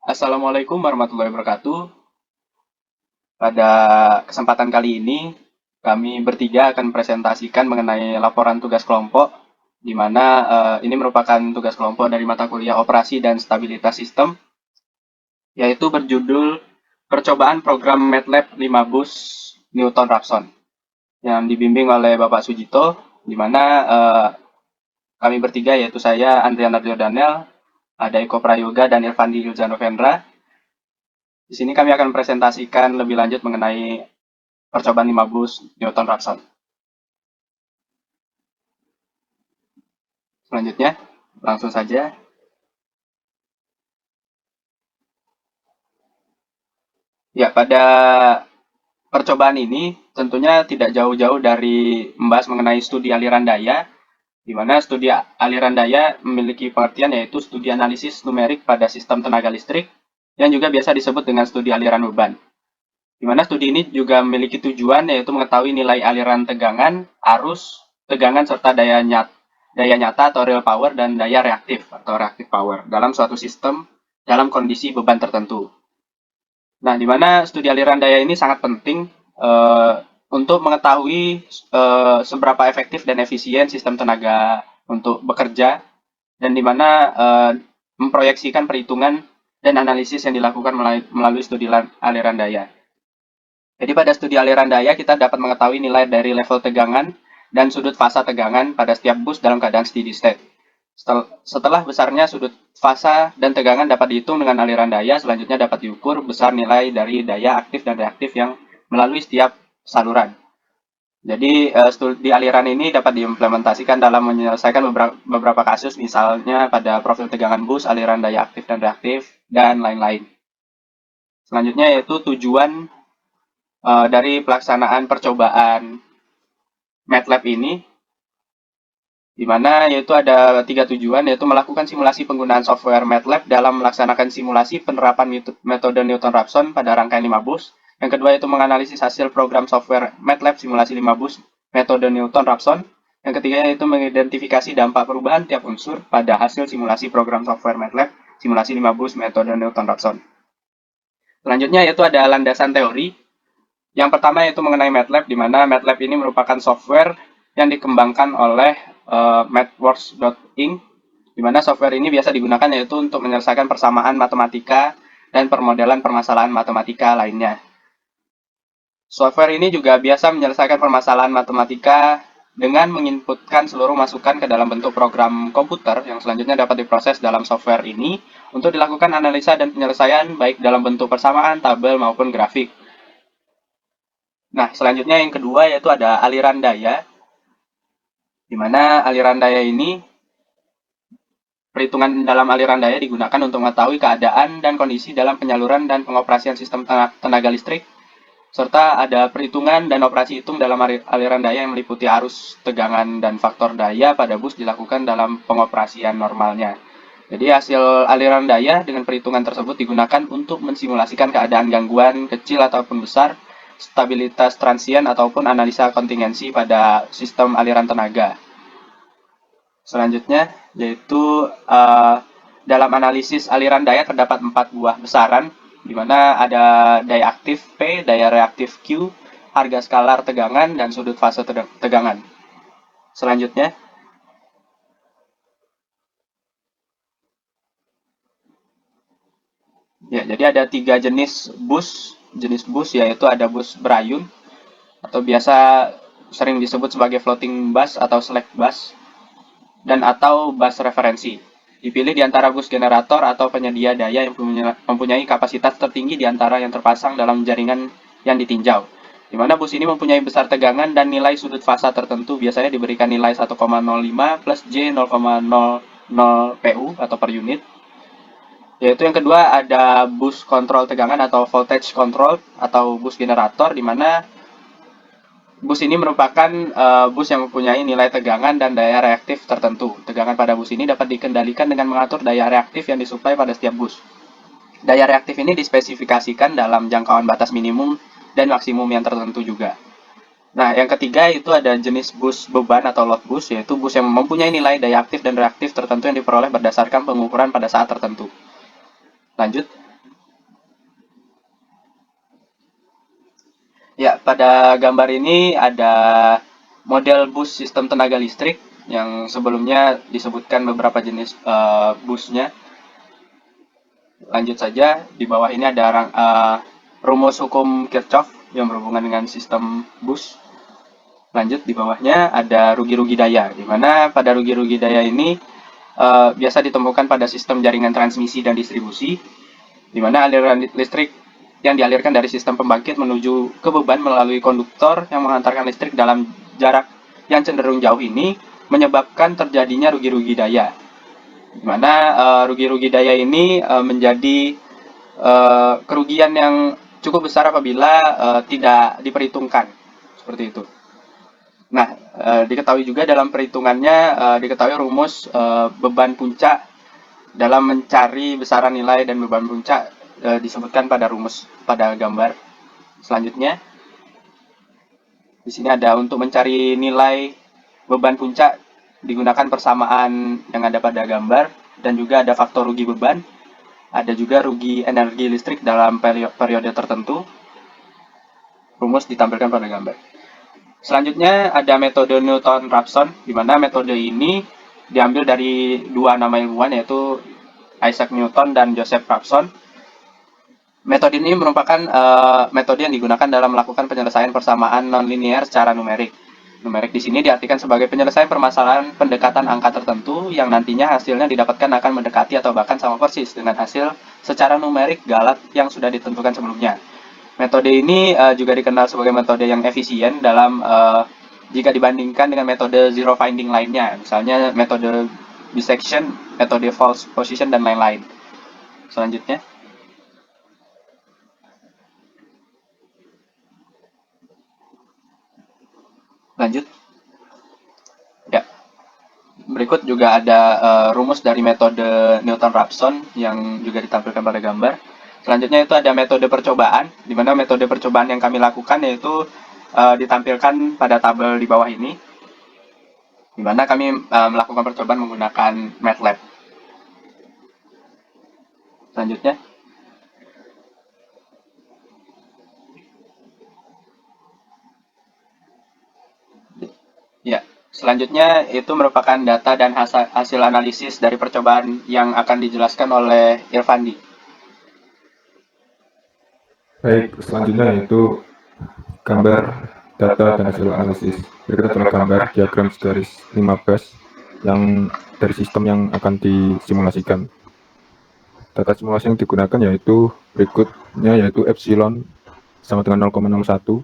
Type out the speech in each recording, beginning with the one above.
Assalamualaikum warahmatullahi wabarakatuh. Pada kesempatan kali ini, kami bertiga akan presentasikan mengenai laporan tugas kelompok, di mana ini merupakan tugas kelompok dari mata kuliah Operasi dan Stabilitas Sistem, yaitu berjudul Percobaan Program MATLAB 5 Bus Newton-Raphson, yang dibimbing oleh Bapak Sujito, di mana kami bertiga, yaitu saya, Andrian Ardio Daniel, ada Eko Prayoga dan Irfandi Yulzanovendra. Di sini kami akan presentasikan lebih lanjut mengenai percobaan 5 bus Newton-Raphson. Selanjutnya, langsung saja. Ya, pada percobaan ini tentunya tidak jauh-jauh dari membahas mengenai studi aliran daya, di mana studi aliran daya memiliki pengertian yaitu studi analisis numerik pada sistem tenaga listrik, yang juga biasa disebut dengan studi aliran beban. Di mana studi ini juga memiliki tujuan yaitu mengetahui nilai aliran tegangan, arus, tegangan serta daya nyata atau real power dan daya reaktif atau reactive power dalam suatu sistem dalam kondisi beban tertentu. Nah, di mana studi aliran daya ini sangat penting untuk mengetahui seberapa efektif dan efisien sistem tenaga untuk bekerja, dan di mana memproyeksikan perhitungan dan analisis yang dilakukan melalui studi aliran daya. Jadi pada studi aliran daya kita dapat mengetahui nilai dari level tegangan dan sudut fasa tegangan pada setiap bus dalam keadaan steady state. Setelah besarnya sudut fasa dan tegangan dapat dihitung dengan aliran daya, selanjutnya dapat diukur besar nilai dari daya aktif dan reaktif yang melalui setiap saluran. Jadi studi aliran ini dapat diimplementasikan dalam menyelesaikan beberapa kasus, misalnya pada profil tegangan bus, aliran daya aktif dan reaktif, dan lain-lain. Selanjutnya yaitu tujuan dari pelaksanaan percobaan MATLAB ini, di mana yaitu ada 3 tujuan, yaitu melakukan simulasi penggunaan software MATLAB dalam melaksanakan simulasi penerapan metode Newton-Raphson pada rangkaian 5 bus. Yang kedua yaitu menganalisis hasil program software MATLAB simulasi 5 bus metode Newton-Raphson. Yang ketiga yaitu mengidentifikasi dampak perubahan tiap unsur pada hasil simulasi program software MATLAB simulasi 5 bus metode Newton-Raphson. Selanjutnya yaitu ada landasan teori. Yang pertama yaitu mengenai MATLAB, di mana MATLAB ini merupakan software yang dikembangkan oleh mathworks.inc, di mana software ini biasa digunakan yaitu untuk menyelesaikan persamaan matematika dan permodelan permasalahan matematika lainnya. Software ini juga biasa menyelesaikan permasalahan matematika dengan menginputkan seluruh masukan ke dalam bentuk program komputer yang selanjutnya dapat diproses dalam software ini untuk dilakukan analisa dan penyelesaian baik dalam bentuk persamaan, tabel, maupun grafik. Nah, selanjutnya yang kedua yaitu ada aliran daya, di mana aliran daya ini, perhitungan dalam aliran daya digunakan untuk mengetahui keadaan dan kondisi dalam penyaluran dan pengoperasian sistem tenaga listrik, serta ada perhitungan dan operasi hitung dalam aliran daya yang meliputi arus, tegangan, dan faktor daya pada bus dilakukan dalam pengoperasian normalnya. Jadi hasil aliran daya dengan perhitungan tersebut digunakan untuk mensimulasikan keadaan gangguan kecil ataupun besar, stabilitas transien ataupun analisa kontingensi pada sistem aliran tenaga. Selanjutnya yaitu dalam analisis aliran daya terdapat 4 buah besaran, di mana ada daya aktif P, daya reaktif Q, harga skalar tegangan, dan sudut fase tegangan. Selanjutnya, ya, jadi ada 3 jenis bus. Jenis bus yaitu ada bus berayun, atau biasa sering disebut sebagai floating bus atau slack bus, dan atau bus referensi. Dipilih di antara bus generator atau penyedia daya yang mempunyai kapasitas tertinggi di antara yang terpasang dalam jaringan yang ditinjau. Di mana bus ini mempunyai besar tegangan dan nilai sudut fasa tertentu, biasanya diberikan nilai 1,05 plus J 0,00 PU atau per unit. Yaitu yang kedua ada bus kontrol tegangan atau voltage control atau bus generator, di mana bus ini merupakan bus yang mempunyai nilai tegangan dan daya reaktif tertentu. Tegangan pada bus ini dapat dikendalikan dengan mengatur daya reaktif yang disuplai pada setiap bus. Daya reaktif ini dispesifikasikan dalam jangkauan batas minimum dan maksimum yang tertentu juga. Nah, yang ketiga itu ada jenis bus beban atau load bus, yaitu bus yang mempunyai nilai daya aktif dan reaktif tertentu yang diperoleh berdasarkan pengukuran pada saat tertentu. Lanjut. Ya, pada gambar ini ada model bus sistem tenaga listrik yang sebelumnya disebutkan beberapa jenis busnya. Lanjut saja, di bawah ini ada rumus hukum Kirchhoff yang berhubungan dengan sistem bus. Lanjut, di bawahnya ada rugi-rugi daya, di mana pada rugi-rugi daya ini biasa ditemukan pada sistem jaringan transmisi dan distribusi, di mana aliran listrik yang dialirkan dari sistem pembangkit menuju ke beban melalui konduktor yang mengantarkan listrik dalam jarak yang cenderung jauh ini menyebabkan terjadinya rugi-rugi daya. Di mana rugi-rugi daya ini menjadi kerugian yang cukup besar apabila tidak diperhitungkan. Seperti itu. Nah, diketahui juga dalam perhitungannya, diketahui rumus beban puncak dalam mencari besaran nilai dan beban puncak disebutkan pada rumus pada gambar selanjutnya. Di sini ada untuk mencari nilai beban puncak digunakan persamaan yang ada pada gambar dan juga ada faktor rugi beban, ada juga rugi energi listrik dalam periode tertentu. Rumus ditampilkan pada gambar. Selanjutnya ada metode Newton-Raphson, di mana metode ini diambil dari dua nama ilmuwan yaitu Isaac Newton dan Joseph Raphson. Metode ini merupakan metode yang digunakan dalam melakukan penyelesaian persamaan nonlinear secara numerik. Numerik di sini diartikan sebagai penyelesaian permasalahan pendekatan angka tertentu yang nantinya hasilnya didapatkan akan mendekati atau bahkan sama persis dengan hasil secara numerik galat yang sudah ditentukan sebelumnya. Metode ini juga dikenal sebagai metode yang efisien dalam jika dibandingkan dengan metode zero finding lainnya, misalnya metode bisection, metode false position, dan lain-lain. Selanjutnya, lanjut. Ya, berikut juga ada rumus dari metode Newton-Raphson yang juga ditampilkan pada gambar. Selanjutnya itu ada metode percobaan, di mana metode percobaan yang kami lakukan yaitu ditampilkan pada tabel di bawah ini, di mana kami melakukan percobaan menggunakan MATLAB. Selanjutnya, ya, selanjutnya itu merupakan data dan hasil analisis dari percobaan yang akan dijelaskan oleh Irfandi. Baik, selanjutnya yaitu gambar data dan hasil analisis. Berikut adalah gambar diagram garis 15 yang dari sistem yang akan disimulasikan. Data simulasi yang digunakan yaitu berikutnya yaitu epsilon sama dengan 0,01,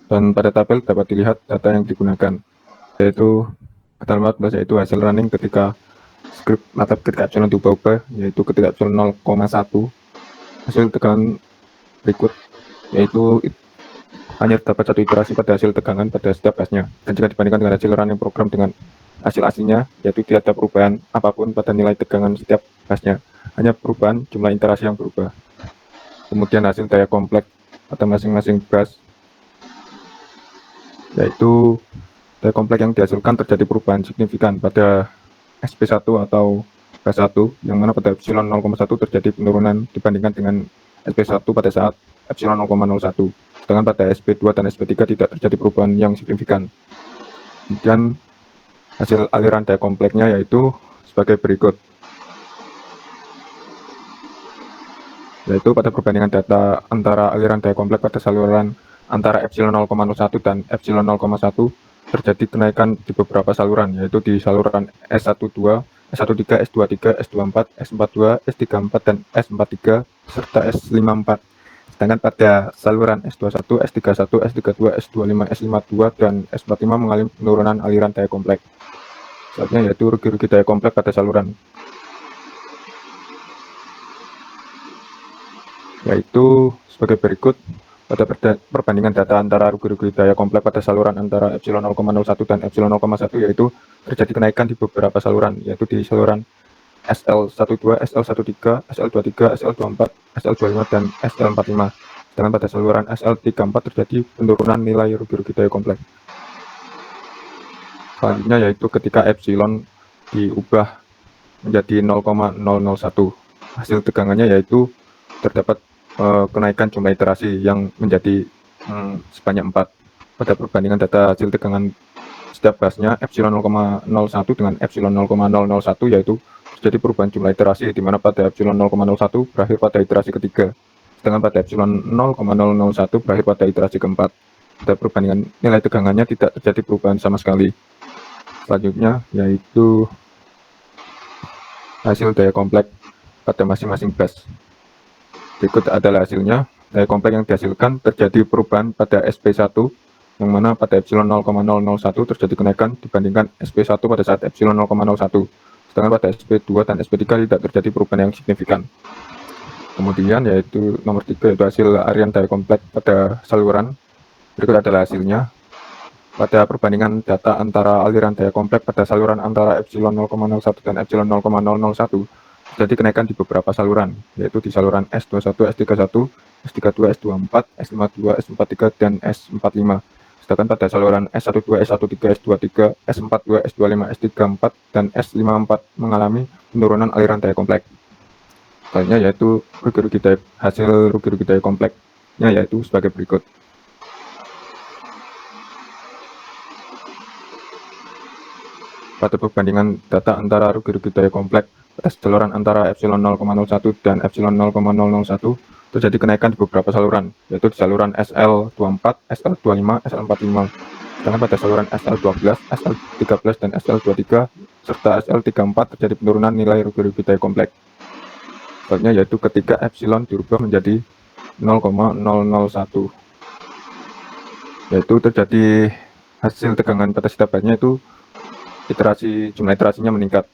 dan pada tabel dapat dilihat data yang digunakan yaitu pada 14 yaitu hasil running ketika script MATLAB ketika epsilon diubah-ubah, yaitu ketika epsilon 0,1. Hasil tegangan berikut yaitu hanya terdapat satu iterasi pada hasil tegangan pada setiap gasnya, dan jika dibandingkan dengan hasil running program dengan hasil aslinya, yaitu tidak ada perubahan apapun pada nilai tegangan setiap gasnya, hanya perubahan jumlah iterasi yang berubah. Kemudian hasil daya kompleks pada masing-masing gas, yaitu daya kompleks yang dihasilkan terjadi perubahan signifikan pada SP1 atau gas 1, yang mana pada epsilon 0,1 terjadi penurunan dibandingkan dengan SP1 pada saat epsilon 0,01. Sedangkan pada SP2 dan SP3 tidak terjadi perubahan yang signifikan. Kemudian hasil aliran daya kompleksnya yaitu sebagai berikut. Yaitu pada perbandingan data antara aliran daya kompleks pada saluran antara epsilon 0,01 dan epsilon 0,1 terjadi kenaikan di beberapa saluran, yaitu di saluran S12, S13, S23, S24, S42, S34, dan S43, serta S54. Sedangkan pada saluran S21, S31, S32, S25, S52, dan S45 mengalami penurunan aliran daya kompleks. Selanjutnya yaitu rugi-rugi daya kompleks pada saluran, yaitu sebagai berikut. Pada perbandingan data antara rugi-rugi daya kompleks pada saluran antara epsilon 0,01 dan epsilon 0,1, yaitu terjadi kenaikan di beberapa saluran, yaitu di saluran SL12, SL13, SL23, SL24, SL25, dan SL45. Sedangkan pada saluran SL34 terjadi penurunan nilai rugi-rugi daya kompleks. Selanjutnya yaitu ketika epsilon diubah menjadi 0,001. Hasil tegangannya yaitu terdapat kenaikan jumlah iterasi yang menjadi sebanyak 4. Pada perbandingan data hasil tegangan setiap gasnya epsilon 0,01 dengan epsilon 0,001, yaitu terjadi perubahan jumlah iterasi, di mana pada epsilon 0,01 berakhir pada iterasi ketiga, sedangkan pada epsilon 0,001 berakhir pada iterasi keempat. Pada perbandingan nilai tegangannya tidak terjadi perubahan sama sekali. Selanjutnya yaitu hasil daya kompleks pada masing-masing gas. Berikut adalah hasilnya. Daya kompleks yang dihasilkan terjadi perubahan pada SP1, yang mana pada epsilon 0,001 terjadi kenaikan dibandingkan SP1 pada saat epsilon 0,01. Sedangkan pada SP2 dan SP3 tidak terjadi perubahan yang signifikan. Kemudian yaitu nomor 3, yaitu hasil harian daya kompleks pada saluran. Berikut adalah hasilnya. Pada perbandingan data antara aliran daya kompleks pada saluran antara epsilon 0,01 dan epsilon 0,001, terjadi kenaikan di beberapa saluran, yaitu di saluran S21, S31, S32, S24, S52, S43, dan S45. Sedangkan pada saluran S12, S13, S23, S42, S25, S34, dan S54 mengalami penurunan aliran daya kompleks. Selanjutnya yaitu hasil rugi-rugi daya kompleksnya yaitu sebagai berikut. Pada perbandingan data antara rugi-rugi daya kompleks pada saluran antara epsilon 0,01 dan epsilon 0,001, terjadi kenaikan di beberapa saluran, yaitu di saluran SL24, SL25, SL45. Sedangkan pada saluran SL12, SL13, dan SL23 serta SL34 terjadi penurunan nilai rugi-rugi daya kompleks. Selanjutnya yaitu ketika epsilon dirubah menjadi 0,001, yaitu terjadi hasil tegangan pada setiap gasnya itu jumlah iterasinya meningkat.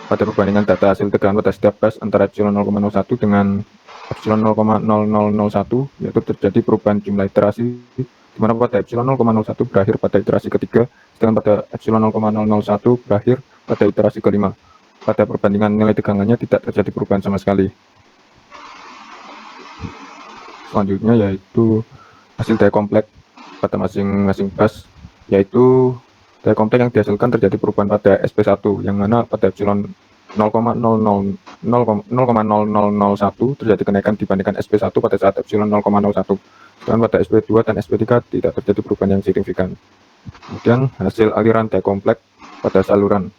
Pada perbandingan data hasil tegangan pada setiap gas antara epsilon 0,01 dengan epsilon 0,0001, yaitu terjadi perubahan jumlah iterasi, di mana pada epsilon 0,01 berakhir pada iterasi ketiga, sedangkan pada epsilon 0,001 berakhir pada iterasi kelima. Pada perbandingan nilai tegangannya tidak terjadi perubahan sama sekali. Selanjutnya yaitu hasil daya kompleks pada masing-masing gas, yaitu daya kompleks yang dihasilkan terjadi perubahan pada SP1, yang mana pada epsilon 0,0001 terjadi kenaikan dibandingkan SP1 pada saat epsilon 0,01. Sedangkan pada SP2 dan SP3 tidak terjadi perubahan yang signifikan. Kemudian hasil aliran daya kompleks pada saluran.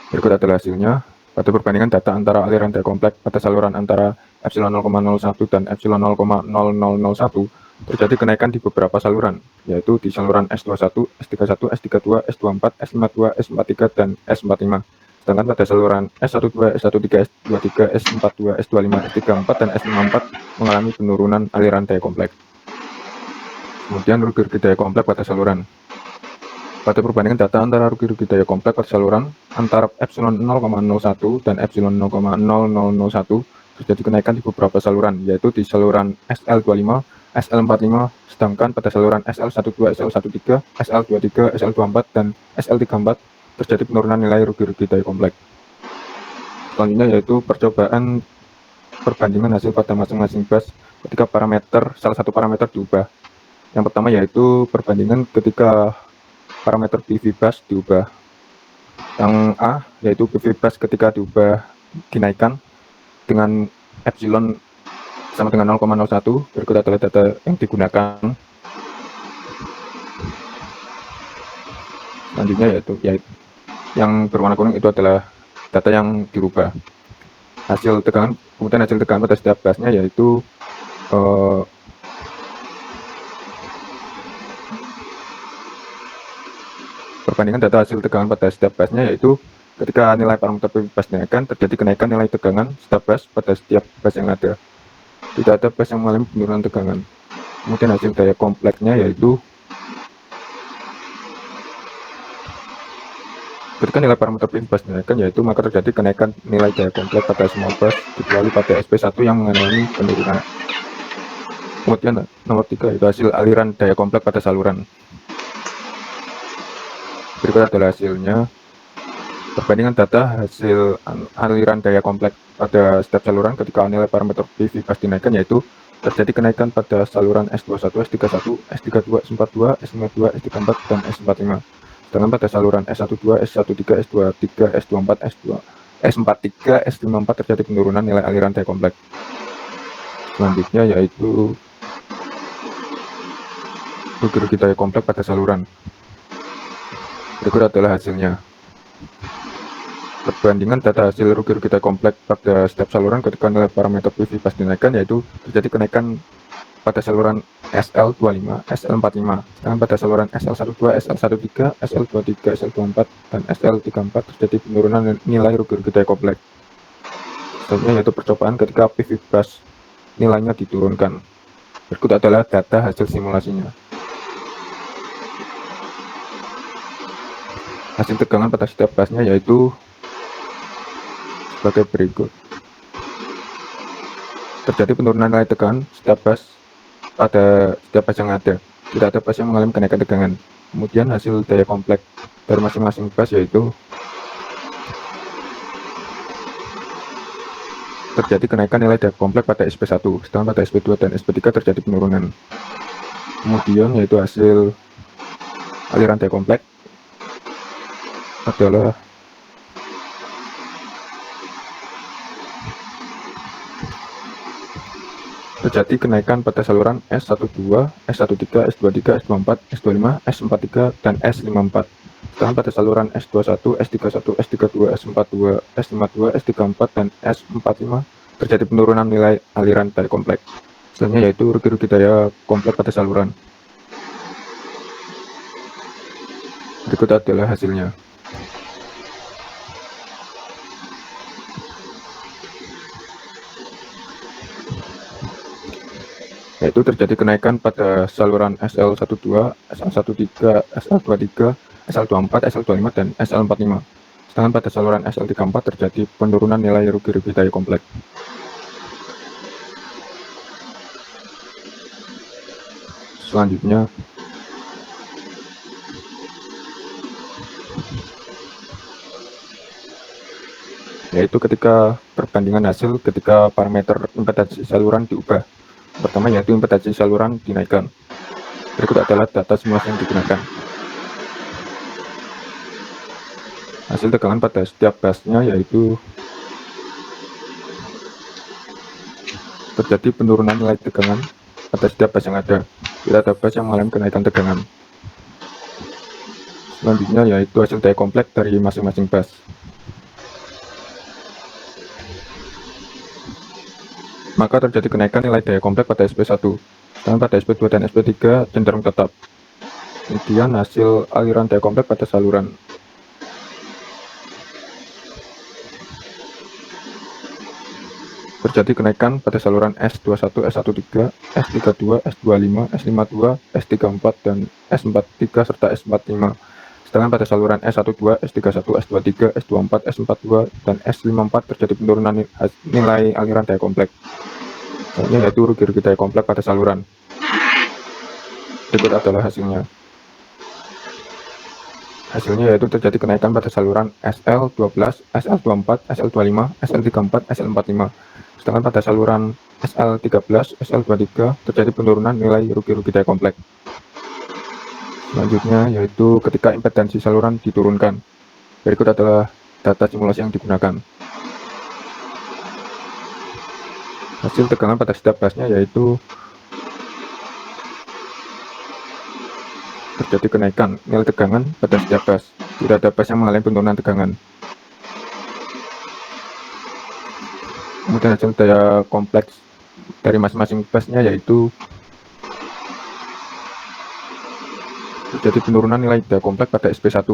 Berikut adalah hasilnya. Pada perbandingan data antara aliran daya kompleks pada saluran antara epsilon 0,01 dan epsilon 0,0001, terjadi kenaikan di beberapa saluran, yaitu di saluran S21, S31, S32, S24, S52, S43, dan S45. Sedangkan pada saluran S12, S13, S23, S42, S25, S34, dan S54 mengalami penurunan aliran daya kompleks. Kemudian rugi-rugi daya kompleks pada saluran. Pada perbandingan data antara rugi-rugi daya kompleks pada saluran antara epsilon 0,01 dan epsilon 0,0001, terjadi kenaikan di beberapa saluran, yaitu di saluran SL25, SL45, sedangkan pada saluran SL12, SL13, SL23, SL24, dan SL34 terjadi penurunan nilai rugi-rugi daya kompleks. Selanjutnya yaitu percobaan perbandingan hasil pada masing-masing gas ketika salah satu parameter diubah. Yang pertama yaitu perbandingan ketika parameter PV bus diubah. Yang A yaitu PV bus ketika diubah dinaikkan dengan epsilon sama dengan 0,01. Berikut adalah data yang digunakan. Selanjutnya yaitu yang berwarna kuning itu adalah data yang dirubah. Kemudian hasil tegangan pada setiap gasnya yaitu perbandingan data hasil tegangan pada setiap gasnya, yaitu ketika nilai parameter PV bus dinaikkan, terjadi kenaikan nilai tegangan setiap gas pada setiap gas yang ada. Tidak ada gas yang mengalami penurunan tegangan. Kemudian hasil daya kompleksnya yaitu ketika nilai parameter PV bus dinaikkan, yaitu maka terjadi kenaikan nilai daya kompleks pada semua bus kecuali pada SP1 yang mengalami penurunan. Kemudian nomor 3 yaitu hasil aliran daya kompleks pada saluran. Berikut adalah hasilnya. Perbandingan data hasil aliran daya kompleks pada setiap saluran ketika nilai parameter PV bus dinaikkan, yaitu terjadi kenaikan pada saluran S21, S31, S32, S42, S52, S34, dan S45. Sedangkan pada saluran S12, S13, S23, S24, S43, S54 terjadi penurunan nilai aliran daya kompleks. Selanjutnya yaitu rugi-rugi daya kompleks pada saluran. Berikut adalah hasilnya. Perbandingan data hasil rugi-rugi daya kompleks pada setiap saluran ketika nilai parameter PV pas dinaikkan, yaitu terjadi kenaikan pada saluran SL25, SL45, sedangkan pada saluran SL12, SL13, SL23, SL24, dan SL34 terjadi penurunan nilai rugi-rugi daya kompleks. Selanjutnya yaitu percobaan ketika PV bus nilainya diturunkan. Berikut adalah data hasil simulasinya. Hasil tegangan pada setiap busnya yaitu sebagai berikut. Terjadi penurunan nilai tegangan setiap bus pada setiap bus yang ada. Tidak ada bus yang mengalami kenaikan tegangan. Kemudian hasil daya kompleks dari masing-masing bus yaitu terjadi kenaikan nilai daya kompleks pada SP1, sedangkan pada SP2 dan SP3 terjadi penurunan. Kemudian yaitu hasil aliran daya kompleks adalah terjadi kenaikan pada saluran S12, S13, S23, S24, S25, S43, dan S54. Sedangkan pada saluran S21, S31, S32, S42, S52, S34, dan S45 terjadi penurunan nilai aliran daya kompleks. Selanjutnya yaitu rugi-rugi daya kompleks pada saluran. Berikut adalah hasilnya. Yaitu terjadi kenaikan pada saluran SL12, SL13, SL23, SL24, SL25, dan SL45. Sedangkan pada saluran SL34 terjadi penurunan nilai rugi-rugi daya kompleks. Selanjutnya yaitu ketika perbandingan hasil ketika parameter impedansi saluran diubah. Pertama yaitu impedansi saluran dinaikkan. Berikut adalah data simulasi yang digunakan. Hasil tegangan pada setiap busnya yaitu terjadi penurunan nilai tegangan pada setiap bus yang ada. Tidak ada bus yang mengalami kenaikan tegangan. Selanjutnya yaitu hasil daya kompleks dari masing-masing bus. Maka terjadi kenaikan nilai daya kompleks pada SP1, sedangkan pada SP2 dan SP3 cenderung tetap. Kemudian hasil aliran daya kompleks pada saluran. Terjadi kenaikan pada saluran S21, S13, S32, S25, S52, S34, dan S43 serta S45. Sedangkan pada saluran S12, S31, S23, S24, S42, dan S54 terjadi penurunan nilai aliran daya kompleks. Selanjutnya yaitu rugi-rugi daya kompleks pada saluran. Berikut adalah hasilnya. Hasilnya yaitu terjadi kenaikan pada saluran SL12, SL24, SL25, SL34, SL45. Sedangkan pada saluran SL13, SL23 terjadi penurunan nilai rugi-rugi daya kompleks. Selanjutnya yaitu ketika impedansi saluran diturunkan. Berikut adalah data simulasi yang digunakan. Hasil tegangan pada setiap busnya yaitu terjadi kenaikan nilai tegangan pada setiap bus. Tidak ada bus yang mengalami penurunan tegangan. Kemudian hasil daya kompleks dari masing-masing busnya yaitu terjadi penurunan nilai daya kompleks pada SP1,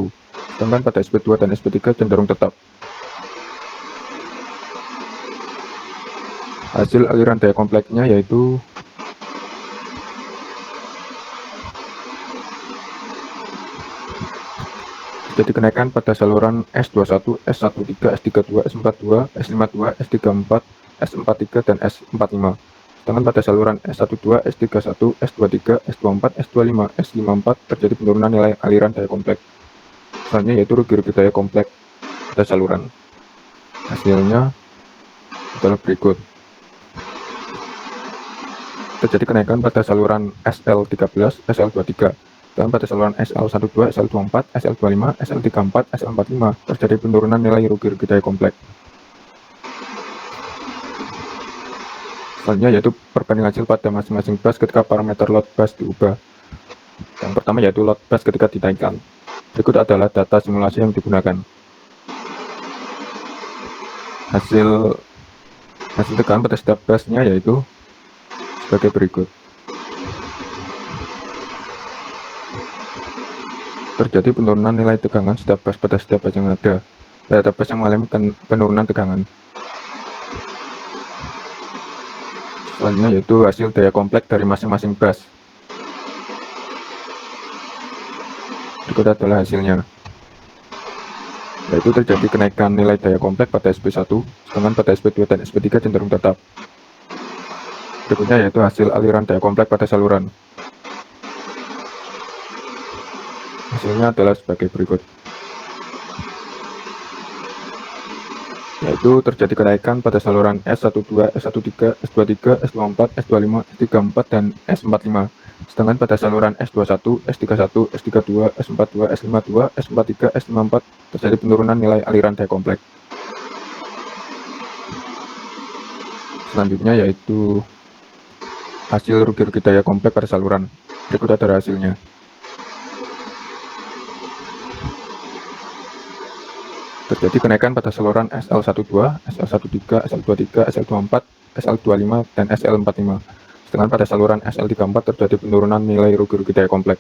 sedangkan pada SP2 dan SP3 cenderung tetap. Hasil aliran daya kompleksnya yaitu terjadi kenaikan pada saluran S21, S13, S32, S42, S52, S34, S43, dan S45. Sedangkan pada saluran S12, S31, S23, S24, S25, S54 terjadi penurunan nilai aliran daya kompleks. Selanjutnya yaitu rugi-rugi daya kompleks pada saluran. Hasilnya adalah berikut. Terjadi kenaikan pada saluran SL13, SL23. Dan pada saluran SL12, SL24, SL25, SL34, SL45 terjadi penurunan nilai rugi-rugi daya kompleks. Selanjutnya yaitu perbandingan hasil pada masing-masing bus ketika parameter load bus diubah. Yang pertama yaitu load bus ketika dinaikkan. Berikut adalah data simulasi yang digunakan. Hasil tegangan pada setiap busnya yaitu sebagai berikut. Terjadi penurunan nilai tegangan setiap bus pada setiap bus yang ada. Pada bus yang mengalami penurunan tegangan. Selanjutnya yaitu hasil daya kompleks dari masing-masing bus. Berikut adalah hasilnya. Yaitu terjadi kenaikan nilai daya kompleks pada SP1, sedangkan pada SP2 dan SP3 cenderung tetap. Berikutnya yaitu hasil aliran daya kompleks pada saluran. Hasilnya adalah sebagai berikut. Yaitu terjadi kenaikan pada saluran S12, S13, S23, S24, S25, S34, dan S45. Sedangkan pada saluran S21, S31, S32, S42, S52, S43, S54 terjadi penurunan nilai aliran daya kompleks. Selanjutnya yaitu hasil rugi-rugi daya kompleks pada saluran. Berikut adalah hasilnya. Terjadi kenaikan pada saluran SL12, SL13, SL23, SL24, SL25, dan SL45. Sedangkan pada saluran SL34 terjadi penurunan nilai rugi-rugi daya kompleks.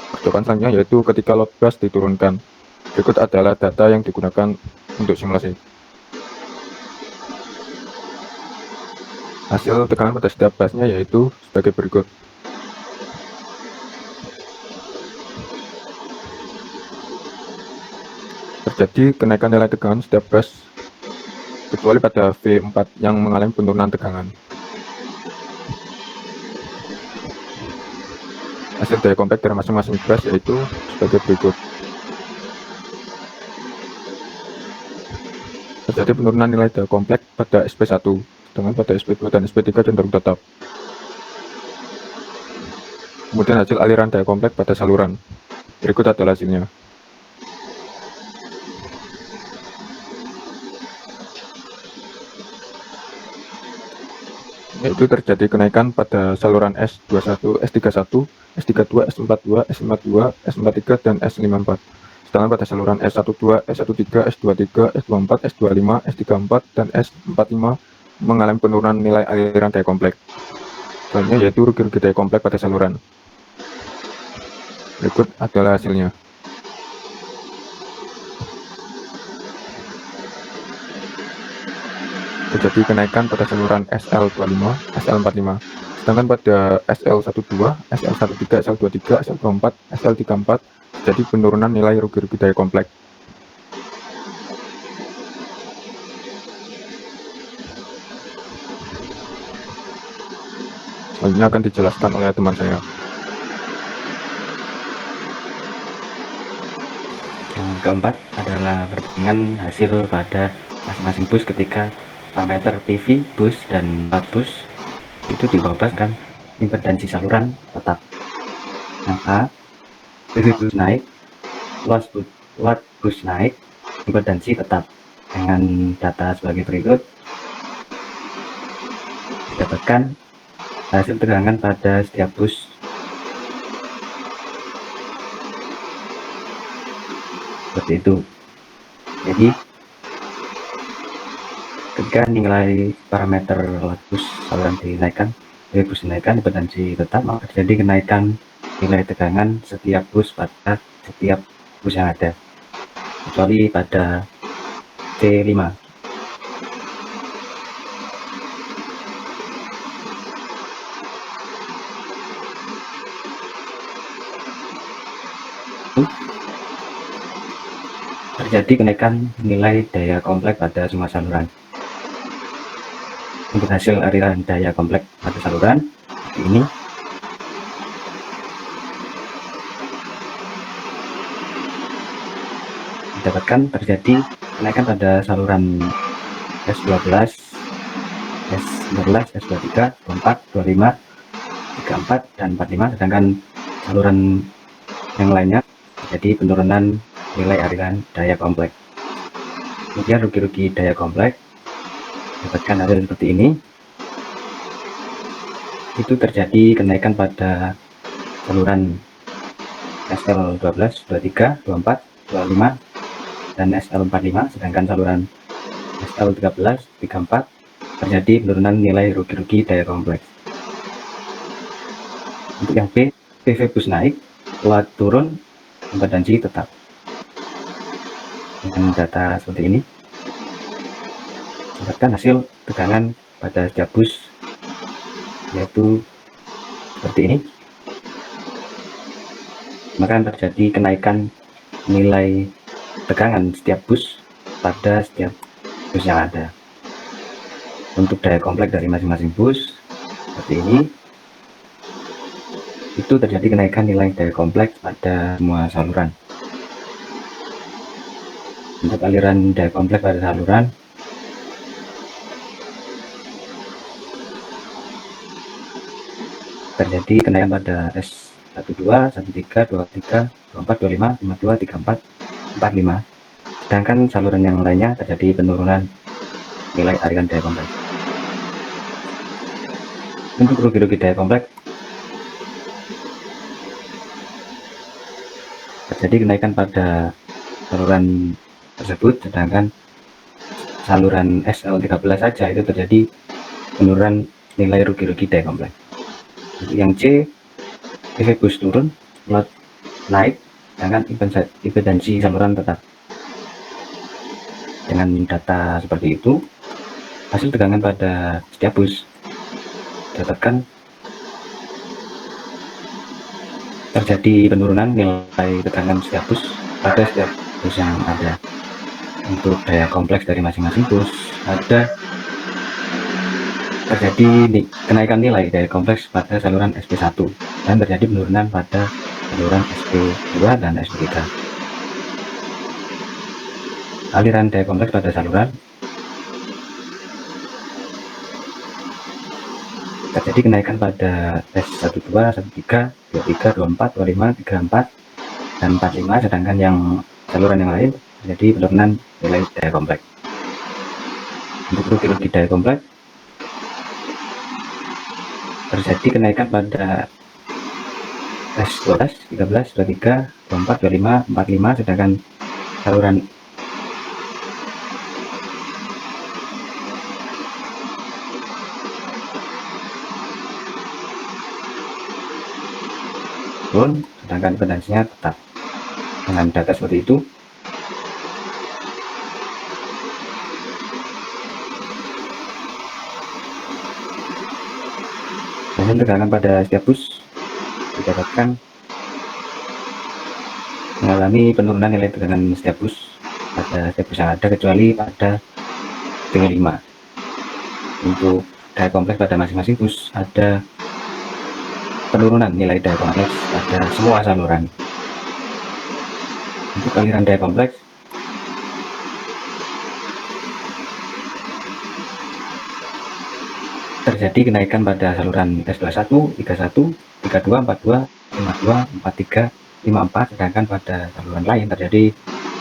Percobaan selanjutnya yaitu ketika load bus diturunkan. Berikut adalah data yang digunakan untuk simulasi. Hasil tekanan pada setiap busnya yaitu sebagai berikut. Terjadi kenaikan nilai tegangan setiap bus kecuali pada V4 yang mengalami penurunan tegangan. Hasil daya kompleks dari masing-masing bus yaitu sebagai berikut. Terjadi penurunan nilai daya kompleks pada SP1, sedangkan pada SP2 dan SP3 cenderung tetap. Kemudian hasil aliran daya kompleks pada saluran. Berikut adalah hasilnya. Yaitu terjadi kenaikan pada saluran S21, S31, S32, S42, S52, S43, dan S54. Sedangkan pada saluran S12, S13, S23, S24, S25, S34, dan S45 mengalami penurunan nilai aliran daya kompleks. Selanjutnya yaitu rugi-rugi daya kompleks pada saluran. Berikut adalah hasilnya. Terjadi kenaikan pada saluran SL25, SL45. Sedangkan pada SL12, SL13, SL23, SL24, SL34 terjadi penurunan nilai rugi-rugi daya kompleks. Selanjutnya akan dijelaskan oleh teman saya. Yang keempat adalah perbandingan hasil pada masing-masing bus ketika parameter PV bus dan load bus itu dibebaskan impedansi saluran tetap. Yang A, PV bus naik, load bus naik, impedansi tetap. Dengan data sebagai berikut, didapatkan hasil tegangan pada setiap bus seperti itu. Jadi ketika nilai parameter load bus saluran dinaikkan, bus dinaikkan, impedansi tetap, maka terjadi kenaikan nilai tegangan setiap bus pada setiap bus yang ada, kecuali pada C5. Terjadi kenaikan nilai daya kompleks pada semua saluran. Untuk hasil aliran daya kompleks pada saluran seperti ini. Didapatkan terjadi kenaikan pada saluran S12, S14, S23, S24, 25, 34, dan 45, sedangkan saluran yang lainnya jadi penurunan nilai aliran daya kompleks. Kemudian rugi-rugi daya kompleks dapatkan hasil seperti ini. itu terjadi kenaikan pada saluran SL12, 23, 24, 25, dan SL45, sedangkan saluran SL13, 34 terjadi penurunan nilai rugi-rugi daya kompleks. Untuk yang B, PV bus naik, load turun, impedansi tetap. Dengan data seperti ini, dapatkan hasil tegangan pada setiap bus, yaitu seperti ini. Maka terjadi kenaikan nilai tegangan setiap bus pada setiap bus yang ada. Untuk daya kompleks dari masing-masing bus seperti ini, itu terjadi kenaikan nilai daya kompleks pada semua saluran. Untuk aliran daya kompleks pada saluran, terjadi kenaikan pada S12, 13, 23, 24, 25, 52, 34, 45. Sedangkan saluran yang lainnya terjadi penurunan nilai aliran daya kompleks. Untuk rugi-rugi daya kompleks, terjadi kenaikan pada saluran tersebut, sedangkan saluran SL13 saja itu terjadi penurunan nilai rugi-rugi daya kompleks. Untuk yang C, PV bus turun, load naik, sedangkan impedansi saluran tetap. Dengan data seperti itu, hasil tegangan pada setiap bus didapatkan terjadi penurunan nilai tegangan setiap bus pada setiap bus yang ada. Untuk daya kompleks dari masing-masing bus ada terjadi kenaikan nilai daya kompleks pada saluran SP1 dan terjadi penurunan pada saluran SP2 dan SP3. Aliran daya kompleks pada saluran terjadi kenaikan pada S12, 13, 23, 24, 25, 34, dan 45, sedangkan yang saluran yang lain terjadi penurunan nilai daya kompleks. Untuk rugi-rugi daya kompleks, terjadi kenaikan pada S12, 13, 23, 24, 25, 45, sedangkan saluran turun, sedangkan impedansinya tetap. Dengan data seperti itu, hasil tegangan pada setiap bus didapatkan mengalami penurunan nilai tegangan setiap bus pada setiap bus yang ada, kecuali pada T5. Untuk daya kompleks pada masing-masing bus ada penurunan nilai daya kompleks pada semua saluran. Untuk aliran daya kompleks, terjadi kenaikan pada saluran S21, 31, 32, 42, 52, 43, 54, sedangkan pada saluran lain terjadi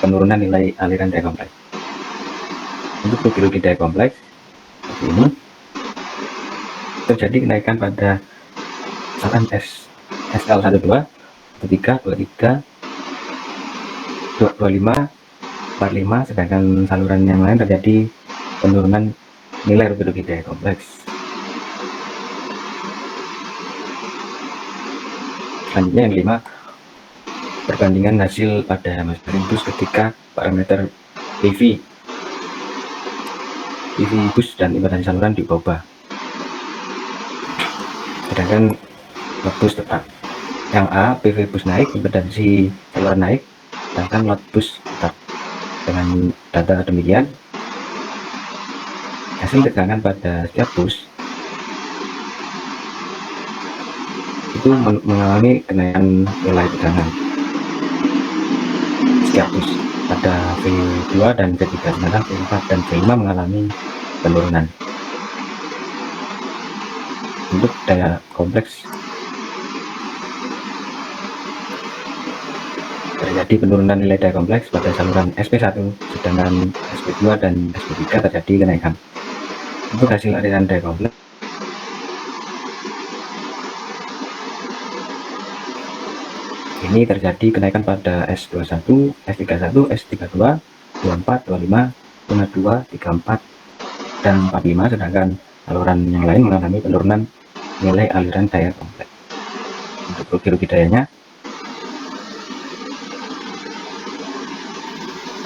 penurunan nilai aliran daya kompleks. Untuk rugi-rugi daya kompleks seperti ini, terjadi kenaikan pada saluran SL12, 23, 23, 25, 45, sedangkan saluran yang lain terjadi penurunan nilai rugi-rugi daya kompleks. Selanjutnya yang 5, perbandingan hasil pada masing-masing bus ketika parameter PV bus dan impedansi saluran diubah, sedangkan load bus tetap. Yang A, PV bus naik, impedansi saluran naik, sedangkan load bus tetap. Dengan data demikian, hasil tegangan pada setiap bus itu mengalami kenaikan nilai tegangan setiap bus pada V2 dan V3, sedangkan V4 dan V5 mengalami penurunan. Untuk daya kompleks, terjadi penurunan nilai daya kompleks pada saluran SP1, sedangkan SP2 dan SP3 terjadi kenaikan. Untuk hasil aliran daya kompleks, Ini terjadi kenaikan pada S21, S31, S32, 24, 25, 52, 34, dan 45, sedangkan saluran yang lain mengalami penurunan nilai aliran daya kompleks. Untuk rugi-rugi dayanya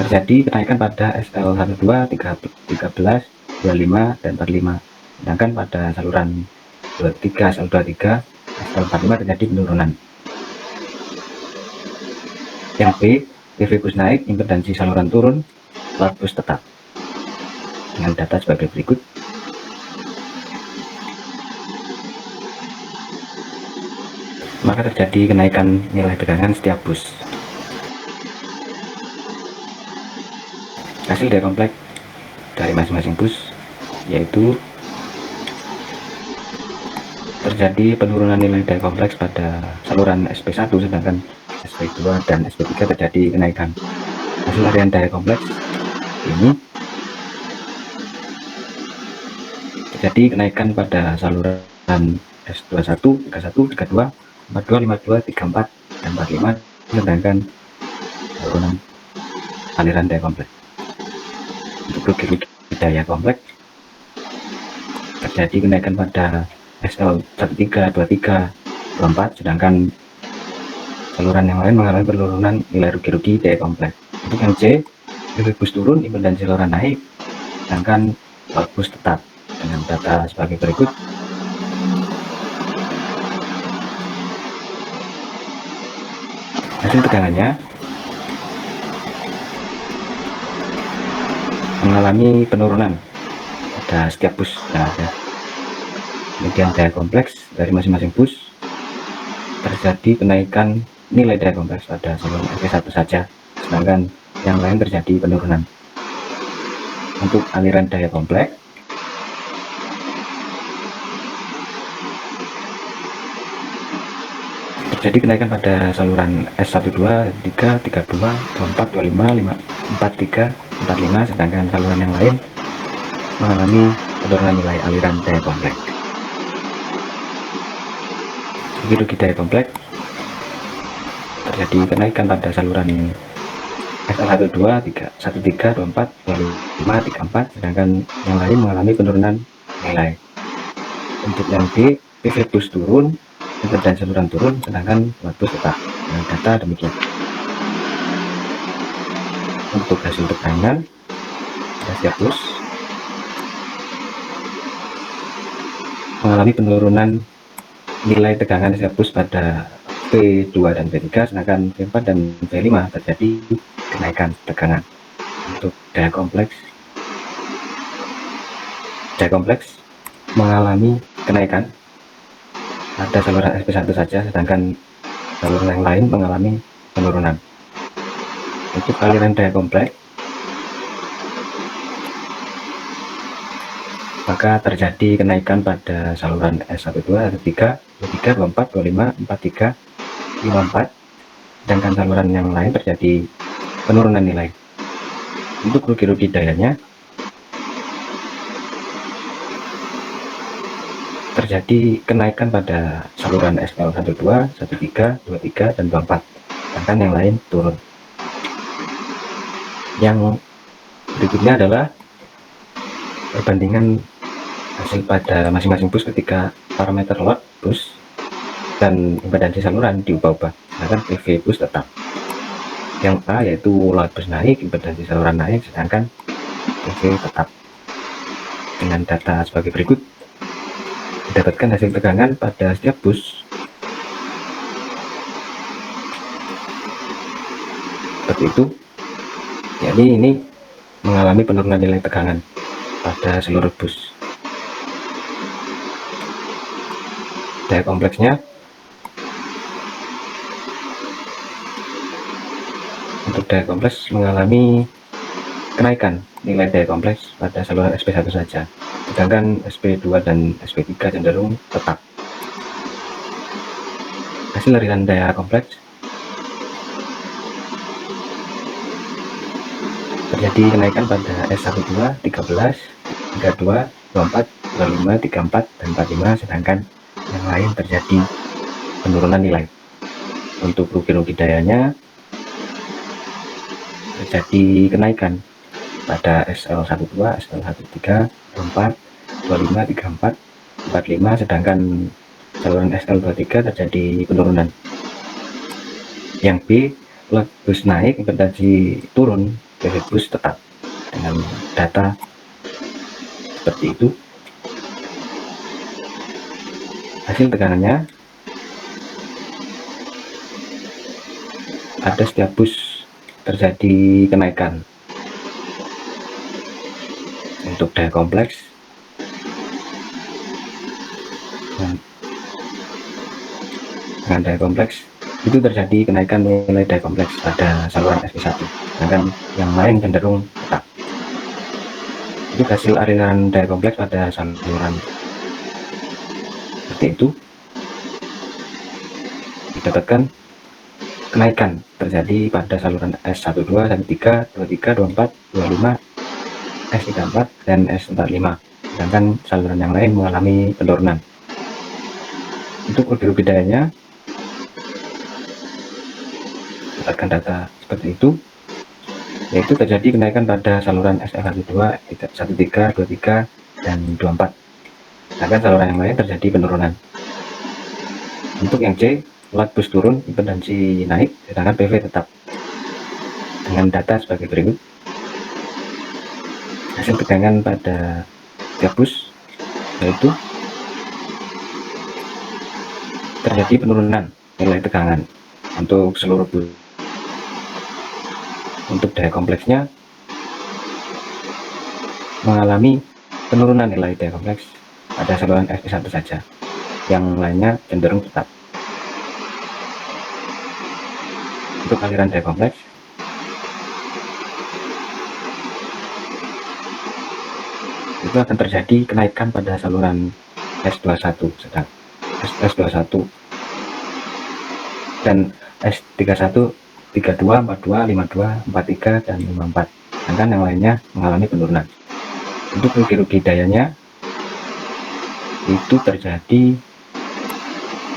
terjadi kenaikan pada SL12, 13, 25, dan 45, sedangkan pada saluran 23, SL23, SL45 terjadi penurunan. Yang B, PV bus naik, impedansi saluran turun, load bus tetap. Dengan data sebagai berikut. Maka terjadi kenaikan nilai tegangan setiap bus. Hasil daya kompleks dari masing-masing bus yaitu terjadi penurunan nilai daya kompleks pada saluran SP1, sedangkan SP2 dan SP3 terjadi kenaikan. Hasil harian daya kompleks ini terjadi kenaikan pada saluran S21, 31, 32, 42, 52, 34, dan 45, sedangkan saluran aliran daya kompleks. Untuk rugi daya kompleks terjadi kenaikan pada SL13, 23, 24, sedangkan saluran yang lain mengalami penurunan nilai rugi-rugi daya kompleks. Untuk yang C, PV bus turun, impedansi saluran naik, sedangkan load bus tetap. Dengan data sebagai berikut. Hasil tegangannya mengalami penurunan pada setiap bus yang ada. Kemudian daya kompleks dari masing-masing bus terjadi kenaikan nilai daya kompleks pada saluran SP1 saja, sedangkan yang lain terjadi penurunan. Untuk aliran daya kompleks terjadi kenaikan pada saluran S12, 3, 32, 24, 25, 43, 45, sedangkan saluran yang lain mengalami penurunan nilai aliran daya kompleks. Rugi daya kompleks terjadi kenaikan pada saluran SL12, 13, 24, 25, 34, sedangkan yang lain mengalami penurunan nilai. Untuk yang B, PV bus turun, dan saluran turun, sedangkan load bus tetap. Dengan data demikian. Untuk hasil tegangan setiap bus mengalami penurunan nilai tegangan setiap bus pada V2 dan V3, sedangkan V4 dan V5 terjadi kenaikan tegangan. Untuk daya kompleks mengalami kenaikan pada saluran SP1 saja, sedangkan saluran yang lain mengalami penurunan. Untuk aliran daya kompleks maka terjadi kenaikan pada saluran S12, 3, 23, 24, 25, 43, 54, sedangkan saluran yang lain terjadi penurunan nilai. Untuk rugi-rugi dayanya terjadi kenaikan pada saluran SL12, 13, 23, dan 24, sedangkan yang lain turun. Yang berikutnya adalah perbandingan hasil pada masing-masing bus ketika parameter load bus dan impedansi saluran diubah-ubah, sedangkan PV bus tetap. Yang A yaitu load bus naik, impedansi saluran naik, sedangkan PV tetap. Dengan data sebagai berikut. Dapatkan hasil tegangan pada setiap bus seperti itu, jadi ini mengalami penurunan nilai tegangan pada seluruh bus. Daya kompleksnya untuk daya kompleks mengalami kenaikan nilai daya kompleks pada saluran SP1 saja, sedangkan SP2 dan SP3 cenderung tetap. Hasil aliran daya kompleks terjadi kenaikan pada S12, 13, 32, 24, 25, 34, dan 45, sedangkan yang lain terjadi penurunan nilai. Untuk rugi-rugi dayanya terjadi kenaikan pada SL12, SL13, 24, 25, 34, 45, sedangkan saluran SL23 terjadi penurunan. Yang B, load bus naik, impedansi turun, PV bus tetap. Dengan data seperti itu, hasil tegangannya pada setiap bus terjadi kenaikan. Untuk daya kompleks dengan daya kompleks itu terjadi kenaikan nilai daya kompleks pada saluran SP1, sedangkan yang lain cenderung tetap. Itu hasil aliran daya kompleks pada saluran seperti itu. Didapatkan kenaikan terjadi pada saluran S12, S13, 23, 24, 25, S34, dan S45, sedangkan saluran yang lain mengalami penurunan. Untuk rugi-rugi dayanya, dapatkan data seperti itu, yaitu terjadi kenaikan pada saluran SL12, 13, 23, dan 24, sedangkan saluran yang lain terjadi penurunan. Untuk yang C, load bus turun, impedansi naik, sedangkan PV tetap. Dengan data sebagai berikut. Hasil tegangan pada tiap bus yaitu terjadi penurunan nilai tegangan untuk seluruh bus. Untuk daya kompleksnya mengalami penurunan nilai daya kompleks pada saluran SP1 saja, yang lainnya cenderung tetap. Untuk aliran daya kompleks itu akan terjadi kenaikan pada saluran S21, sedang S21 dan S31, 32, 42, 52, 43, dan 54, sedangkan yang lainnya mengalami penurunan. Untuk rugi-rugi dayanya itu terjadi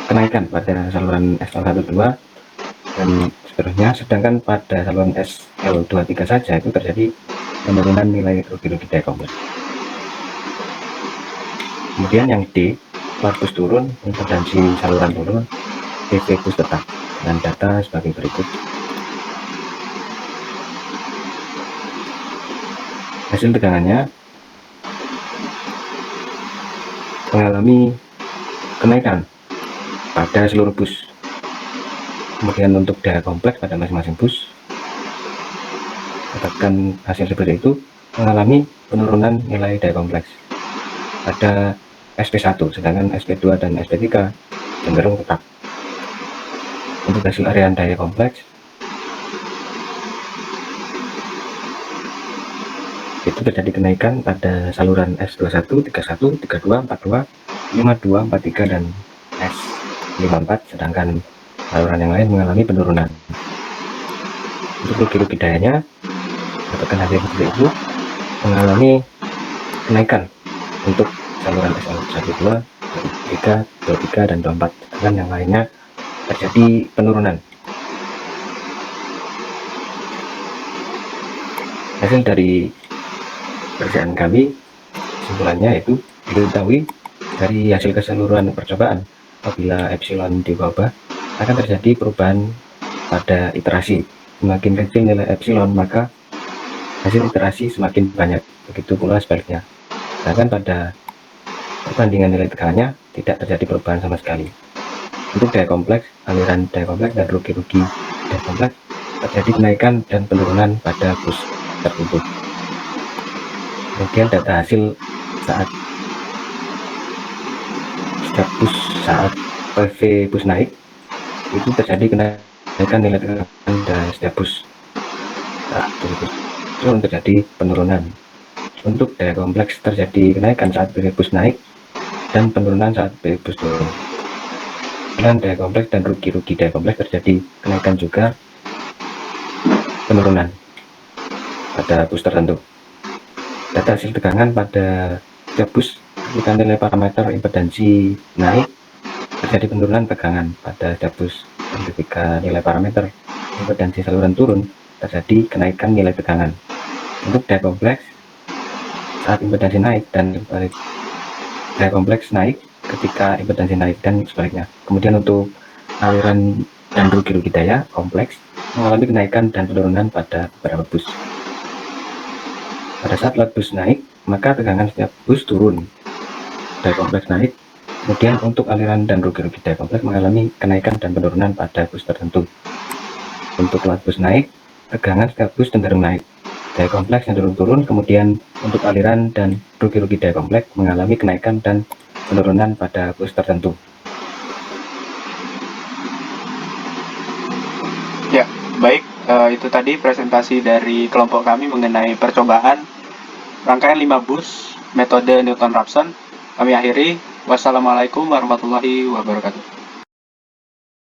kenaikan pada saluran SL12 dan seterusnya, sedangkan pada saluran SL23 saja itu terjadi penurunan nilai rugi-rugi daya kompleks. Kemudian yang D, load bus turun, impedansi saluran turun, PV bus tetap. Dengan data sebagai berikut. Hasil tegangannya mengalami kenaikan pada seluruh bus. Kemudian untuk daya kompleks pada masing-masing bus, dapatkan hasil seperti itu, mengalami penurunan nilai daya kompleks pada SP1, sedangkan SP2 dan SP3 cenderung tetap. Untuk hasil aliran daya kompleks itu terjadi kenaikan pada saluran S21, 31, 32, 42, 52, 43, dan S54, sedangkan saluran yang lain mengalami penurunan. Untuk rugi-rugi dayanya, dapatkan hasil seperti itu, mengalami kenaikan untuk saluran SL12, 23, 23, dan 24, sedangkan yang lainnya terjadi penurunan. Hasil dari kerjaan kami, kesimpulannya yaitu diketahui dari hasil keseluruhan percobaan, apabila epsilon diubah akan terjadi perubahan pada iterasi. Semakin kecil nilai epsilon, maka hasil iterasi semakin banyak, begitu pula sebaliknya. Sedangkan pada perbandingan nilai tegangannya tidak terjadi perubahan sama sekali. Untuk daya kompleks, aliran daya kompleks, dan rugi-rugi daya kompleks terjadi kenaikan dan penurunan pada bus tertentu. Kemudian data hasil saat setiap bus saat PV bus naik itu terjadi kenaikan nilai tegangan pada setiap bus saat bus turun terjadi penurunan. Untuk daya kompleks terjadi kenaikan saat PV bus naik dan penurunan saat PV bus turun. Dan daya kompleks dan rugi-rugi daya kompleks terjadi kenaikan juga penurunan pada bus tertentu. Data hasil tegangan pada setiap bus ketika nilai parameter impedansi naik terjadi penurunan tegangan pada setiap bus Dan ketika nilai parameter impedansi saluran turun, terjadi kenaikan nilai tekanan. Untuk daya kompleks, saat impedansi naik dan daya kompleks naik ketika impedansi naik dan sebaliknya. Kemudian untuk aliran dan rugi-rugi daya kompleks mengalami kenaikan dan penurunan pada beberapa bus. Pada saat load bus naik, maka tegangan setiap bus turun, daya kompleks naik. Kemudian untuk aliran dan rugi-rugi daya kompleks mengalami kenaikan dan penurunan pada bus tertentu. Untuk load bus naik, tegangan setiap bus cenderung naik, daya kompleks cenderung turun. Kemudian untuk aliran dan rugi-rugi daya kompleks mengalami kenaikan dan penurunan pada bus tertentu. Ya, baik. Itu tadi presentasi dari kelompok kami mengenai percobaan rangkaian 5 bus metode Newton-Raphson. Kami akhiri. Wassalamualaikum warahmatullahi wabarakatuh.